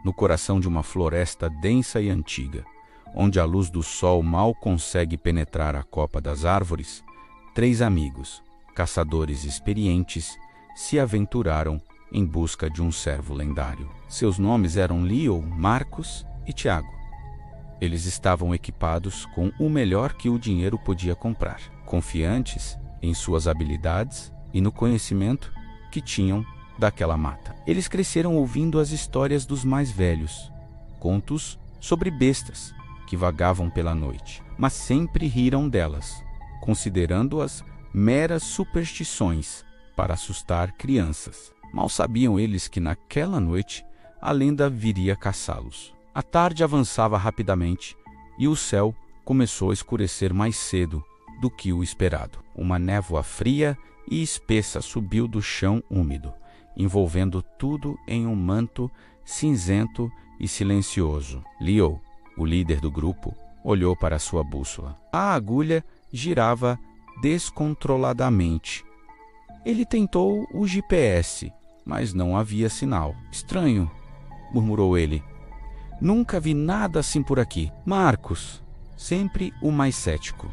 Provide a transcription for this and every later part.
no coração de uma floresta densa e antiga, onde a luz do sol mal consegue penetrar a copa das árvores, 3 amigos, caçadores experientes, se aventuraram em busca de um servo lendário. Seus nomes eram Leo, Marcos e Tiago. Eles estavam equipados com o melhor que o dinheiro podia comprar, confiantes em suas habilidades e no conhecimento que tinham daquela mata. Eles cresceram ouvindo as histórias dos mais velhos, contos sobre bestas que vagavam pela noite, mas sempre riram delas, considerando-as meras superstições para assustar crianças. Mal sabiam eles que naquela noite a lenda viria caçá-los. A tarde avançava rapidamente e o céu começou a escurecer mais cedo do que o esperado. Uma névoa fria e espessa subiu do chão úmido, envolvendo tudo em um manto cinzento e silencioso. Leo, o líder do grupo, olhou para sua bússola. A agulha girava descontroladamente. Ele tentou o GPS, mas não havia sinal. Estranho, murmurou ele. Nunca vi nada assim por aqui. Marcos, sempre o mais cético,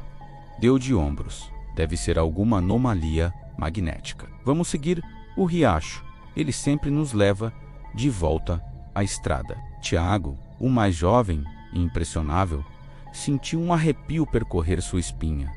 deu de ombros. Deve ser alguma anomalia magnética. Vamos seguir o riacho. Ele sempre nos leva de volta à estrada. Tiago, o mais jovem e impressionável, sentiu um arrepio percorrer sua espinha.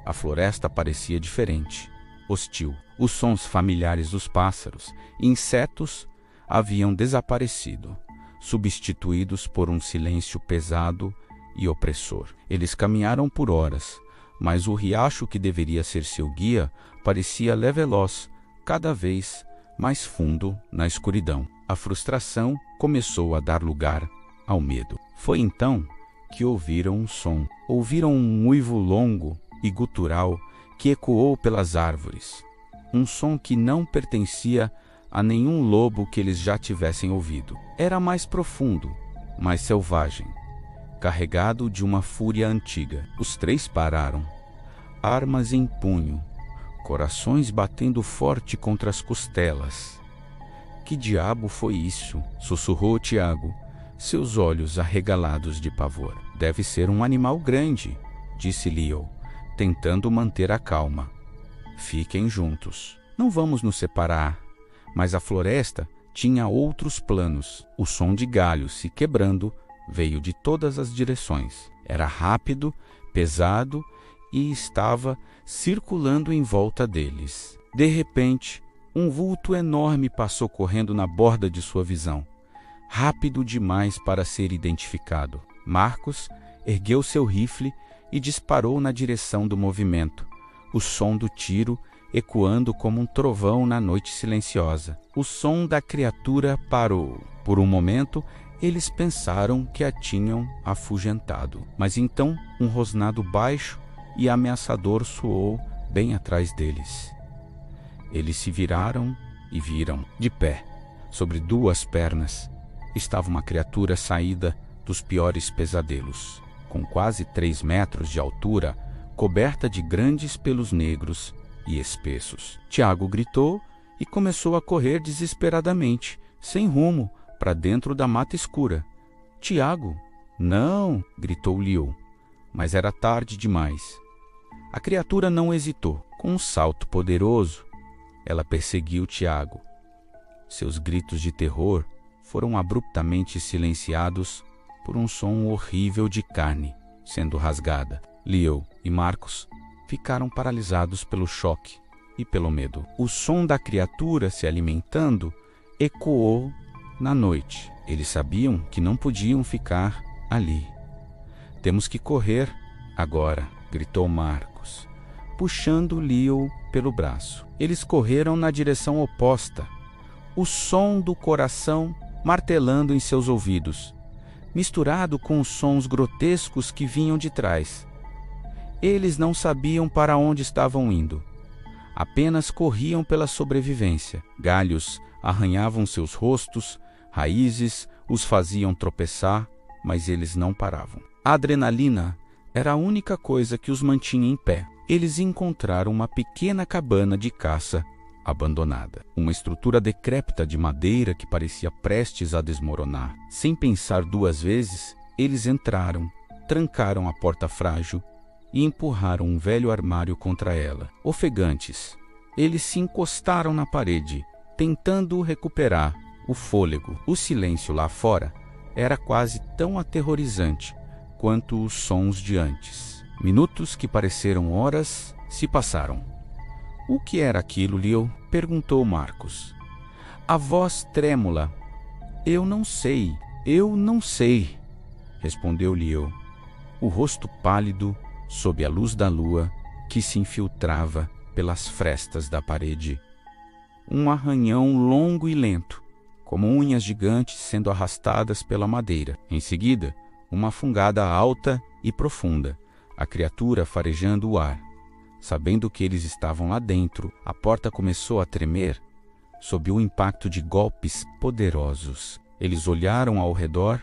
A floresta parecia diferente, hostil. Os sons familiares dos pássaros e insetos haviam desaparecido, substituídos por um silêncio pesado e opressor. Eles caminharam por horas, mas o riacho que deveria ser seu guia parecia leveloz, cada vez mais fundo na escuridão. A frustração começou a dar lugar ao medo. Foi então que ouviram um som. Ouviram um uivo longo e gutural que ecoou pelas árvores. Um som que não pertencia a nenhum lobo que eles já tivessem ouvido. Era mais profundo, mais selvagem, carregado de uma fúria antiga. Os 3 pararam, armas em punho, corações batendo forte contra as costelas. Que diabo foi isso? Sussurrou Tiago, seus olhos arregalados de pavor. Deve ser um animal grande, disse Leo, tentando manter a calma. Fiquem juntos. Não vamos nos separar. Mas a floresta tinha outros planos. O som de galhos se quebrando veio de todas as direções. Era rápido, pesado e estava circulando em volta deles. De repente, um vulto enorme passou correndo na borda de sua visão, rápido demais para ser identificado. Marcos ergueu seu rifle e disparou na direção do movimento, o som do tiro ecoando como um trovão na noite silenciosa. O som da criatura parou. Por um momento, eles pensaram que a tinham afugentado. Mas então, um rosnado baixo e ameaçador soou bem atrás deles. Eles se viraram e viram, de pé, sobre 2 pernas, estava uma criatura saída dos piores pesadelos, com quase 3 metros de altura, coberta de grandes pelos negros e espessos. Tiago gritou e começou a correr desesperadamente, sem rumo, para dentro da mata escura. Tiago! Não! Gritou Leo, mas era tarde demais. A criatura não hesitou. Com um salto poderoso, ela perseguiu Tiago. Seus gritos de terror foram abruptamente silenciados por um som horrível de carne sendo rasgada. Leo e Marcos ficaram paralisados pelo choque e pelo medo. O som da criatura se alimentando ecoou na noite. Eles sabiam que não podiam ficar ali. Temos que correr agora, gritou Marcos, puxando Leo pelo braço. Eles correram na direção oposta, o som do coração martelando em seus ouvidos, misturado com os sons grotescos que vinham de trás. Eles não sabiam para onde estavam indo. Apenas corriam pela sobrevivência. Galhos arranhavam seus rostos, raízes os faziam tropeçar, mas eles não paravam. A adrenalina era a única coisa que os mantinha em pé. Eles encontraram uma pequena cabana de caça abandonada. Uma estrutura decrépita de madeira que parecia prestes a desmoronar. Sem pensar duas vezes, eles entraram, trancaram a porta frágil e empurraram um velho armário contra ela. Ofegantes, eles se encostaram na parede, tentando recuperar o fôlego. O silêncio lá fora era quase tão aterrorizante quanto os sons de antes. Minutos que pareceram horas se passaram. "O que era aquilo, Leo?" perguntou Marcos. A voz trêmula. Eu não sei, respondeu Leo, o rosto pálido sob a luz da lua que se infiltrava pelas frestas da parede. Um arranhão longo e lento, como unhas gigantes sendo arrastadas pela madeira. Em seguida, uma fungada alta e profunda, a criatura farejando o ar. Sabendo que eles estavam lá dentro, a porta começou a tremer sob o impacto de golpes poderosos. Eles olharam ao redor,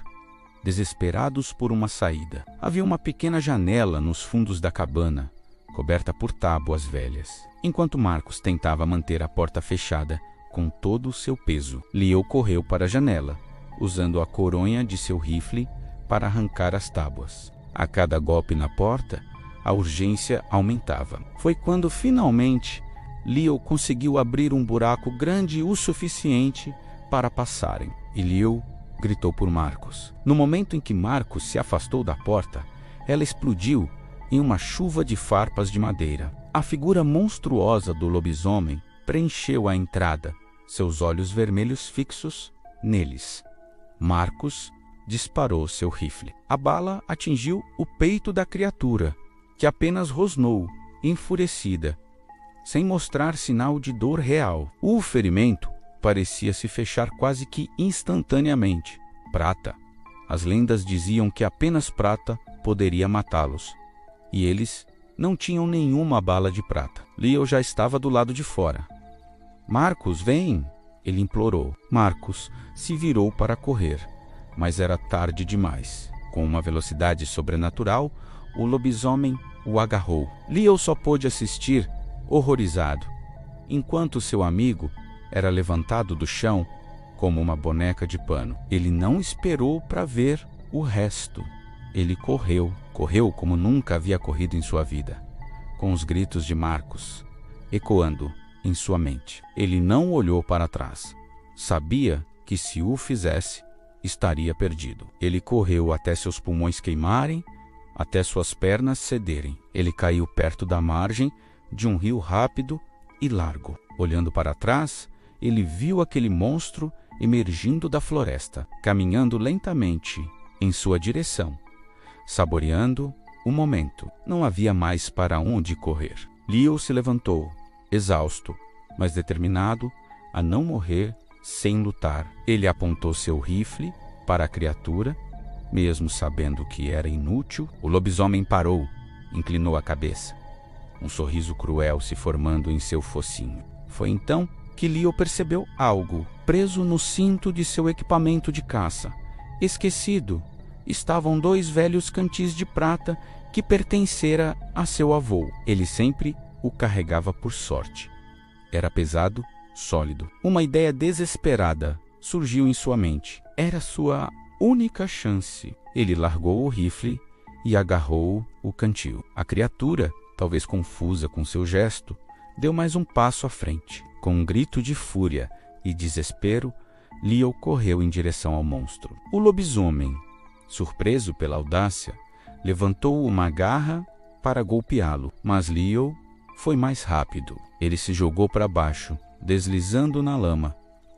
desesperados por uma saída. Havia uma pequena janela nos fundos da cabana, coberta por tábuas velhas. Enquanto Marcos tentava manter a porta fechada com todo o seu peso, Leo correu para a janela, usando a coronha de seu rifle para arrancar as tábuas. A cada golpe na porta, a urgência aumentava. Foi quando, finalmente, Leo conseguiu abrir um buraco grande o suficiente para passarem. E Leo gritou por Marcos. No momento em que Marcos se afastou da porta, ela explodiu em uma chuva de farpas de madeira. A figura monstruosa do lobisomem preencheu a entrada, seus olhos vermelhos fixos neles. Marcos disparou seu rifle. A bala atingiu o peito da criatura, que apenas rosnou, enfurecida, sem mostrar sinal de dor real. O ferimento parecia se fechar quase que instantaneamente. Prata. As lendas diziam que apenas prata poderia matá-los, e eles não tinham nenhuma bala de prata. Leo já estava do lado de fora. "Marcos, vem!" ele implorou. Marcos se virou para correr, mas era tarde demais. Com uma velocidade sobrenatural, o lobisomem o agarrou. Leo só pôde assistir, horrorizado, enquanto seu amigo era levantado do chão como uma boneca de pano. Ele não esperou para ver o resto. Ele correu como nunca havia corrido em sua vida, com os gritos de Marcos ecoando em sua mente. Ele não olhou para trás. Sabia que se o fizesse, estaria perdido. Ele correu até seus pulmões queimarem, até suas pernas cederem. Ele caiu perto da margem de um rio rápido e largo. Olhando para trás, ele viu aquele monstro emergindo da floresta, caminhando lentamente em sua direção, saboreando o momento. Não havia mais para onde correr. Leo se levantou, exausto, mas determinado a não morrer sem lutar. Ele apontou seu rifle para a criatura, mesmo sabendo que era inútil. O lobisomem parou, inclinou a cabeça, um sorriso cruel se formando em seu focinho. Foi então que Leo percebeu algo. Preso no cinto de seu equipamento de caça, esquecido, estavam 2 velhos cantis de prata que pertencera a seu avô. Ele sempre o carregava por sorte. Era pesado, sólido. Uma ideia desesperada surgiu em sua mente. Era sua única chance. Ele largou o rifle e agarrou o cantil. A criatura, talvez confusa com seu gesto, deu mais um passo à frente. Com um grito de fúria e desespero, Leo correu em direção ao monstro. O lobisomem, surpreso pela audácia, levantou uma garra para golpeá-lo, mas Leo foi mais rápido. Ele se jogou para baixo, deslizando na lama,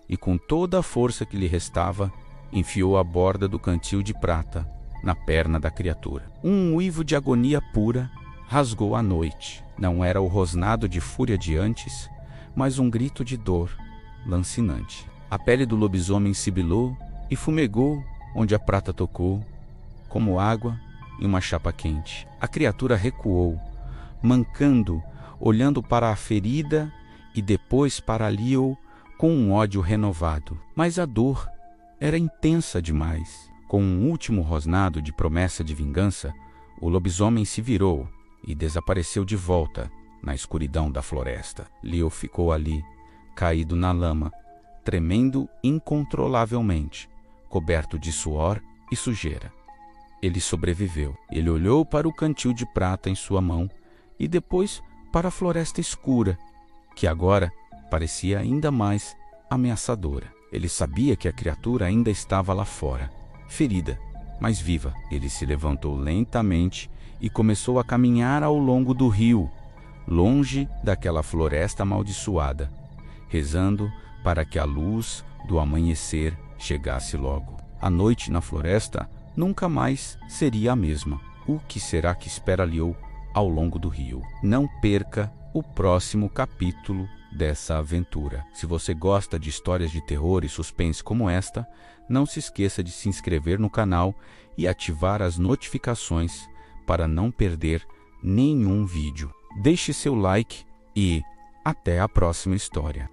e com toda a força que lhe restava, enfiou a borda do cantil de prata na perna da criatura. Um uivo de agonia pura rasgou a noite. Não era o rosnado de fúria de antes, mas um grito de dor lancinante. A pele do lobisomem sibilou e fumegou onde a prata tocou, como água em uma chapa quente. A criatura recuou, mancando, olhando para a ferida e depois para Leo com um ódio renovado. Mas a dor era intensa demais. Com um último rosnado de promessa de vingança, o lobisomem se virou e desapareceu de volta na escuridão da floresta. Leo ficou ali, caído na lama, tremendo incontrolavelmente, coberto de suor e sujeira. Ele sobreviveu. Ele olhou para o cantil de prata em sua mão e depois para a floresta escura, que agora parecia ainda mais ameaçadora. Ele sabia que a criatura ainda estava lá fora, ferida, mas viva. Ele se levantou lentamente e começou a caminhar ao longo do rio, longe daquela floresta amaldiçoada, rezando para que a luz do amanhecer chegasse logo. A noite na floresta nunca mais seria a mesma. O que será que espera Liu ao longo do rio? Não perca o próximo capítulo dessa aventura. Se você gosta de histórias de terror e suspense como esta, não se esqueça de se inscrever no canal e ativar as notificações para não perder nenhum vídeo. Deixe seu like e até a próxima história.